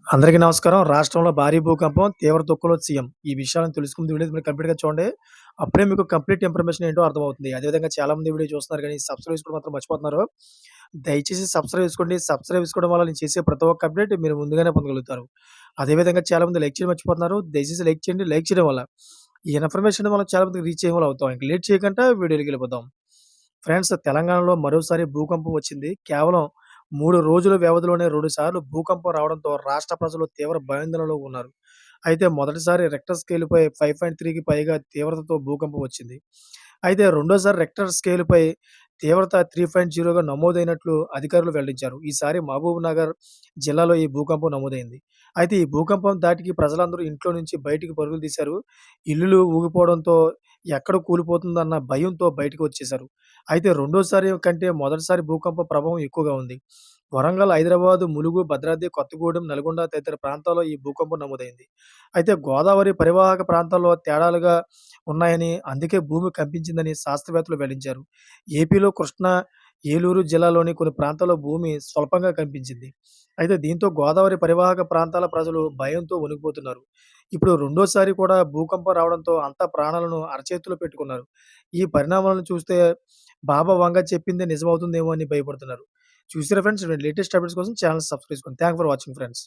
అందరికీ నమస్కారం. రాష్ట్రంలో భారీ భూకంపం, తీవ్ర దుఃఖంలో సీఎం. ఈ విషయాలను తెలుసుకుంది వీడియో మీరు కంప్లీట్‌గా చూడండి. అప్పుడే మీకు కంప్లీట్ ఇన్ఫర్మేషన్ ఏంటో అర్థమవుతుంది. అదేవిధంగా చాలామంది వీడియో చూస్తున్నారు గానీ సబ్స్క్రైబ్ చేసుకోవడం మాత్రం మర్చిపోతున్నారు. దయచేసి సబ్స్క్రైబ్ చేసుకోండి. సబ్స్క్రైబ్ చేసుకోవడం వల్ల నేను చేసే ప్రతి ఒక్క అప్డేట్ మీరు ముందుగానే పొందగలుగుతారు. అదేవిధంగా చాలామంది లైక్ చేయడం మర్చిపోతున్నారు. దయచేసి లైక్ చేయండి. లైక్ చేయడం వల్ల ఈ ఇన్ఫర్మేషన్ మనం చాలా మందికి రీచ్ అయ్యేలా అవుతాం. ఇంక లేట్ చేయకుండా వీడియోలోకెళ్ళిపోదాం. ఫ్రెండ్స్, తెలంగాణలో మరోసారి భూకంపం వచ్చింది. కేవలం 3 రోజుల వ్యవధిలోనే 2 సార్లు భూకంపం రావడంతో రాష్ట్ర ప్రజలు తీవ్ర భయాందోళనలో ఉన్నారు. అయితే మొదటిసారి రెక్టర్ స్కేల్‌పై 5.3కి పైగా తీవ్రతతో భూకంపం వచ్చింది. అయితే రెండోసారి రెక్టర్ స్కేల్‌పై తీవ్రత 3.0గా నమోదైనట్లు అధికారులు వెల్లడించారు. ఈసారి మహబూబ్‌నగర్ జిల్లాలో ఈ భూకంపం నమోదైంది. అయితే ఈ భూకంపం ధాటికి ప్రజలందరూ ఇంట్లో నుంచి బయటికి పరుగులు తీశారు. ఇల్లులు ఊగిపోవడంతో ఎక్కడ కూలిపోతుందన్న భయంతో బయటకు వచ్చేశారు. అయితే రెండోసారి కంటే మొదటిసారి భూకంప ప్రభావం ఎక్కువగా ఉంది. వరంగల్, హైదరాబాద్, ములుగు, భద్రాద్రి కొత్తగూడెం, నల్గొండ తదితర ప్రాంతాల్లో ఈ భూకంపం నమోదైంది. అయితే గోదావరి పరివాహక ప్రాంతాల్లో తేడాలుగా ఉన్నాయని, అందుకే భూమి కంపించిందని శాస్త్రవేత్తలు వెల్లడించారు. ఏపీలో కృష్ణా, ఏలూరు జిల్లాలోని కొన్ని ప్రాంతాల్లో భూమి స్వల్పంగా కంపించింది. అయితే దీంతో గోదావరి పరివాహక ప్రాంతాల ప్రజలు భయంతో వణికిపోతున్నారు. ఇప్పుడు రెండోసారి కూడా భూకంపం రావడంతో అంతా ప్రాణాలను అరచేతిలో పెట్టుకున్నారు. ఈ పరిణామాలను చూస్తే బాబా వంగ చెప్పిందే నిజమవుతుందేమో అని భయపడుతున్నారు. చూసారా ఫ్రెండ్స్? లేటెస్ట్ అప్డేట్స్ కోసం ఛానెల్ సబ్స్క్రైబ్ చేసుకోండి. Thanks for watching friends.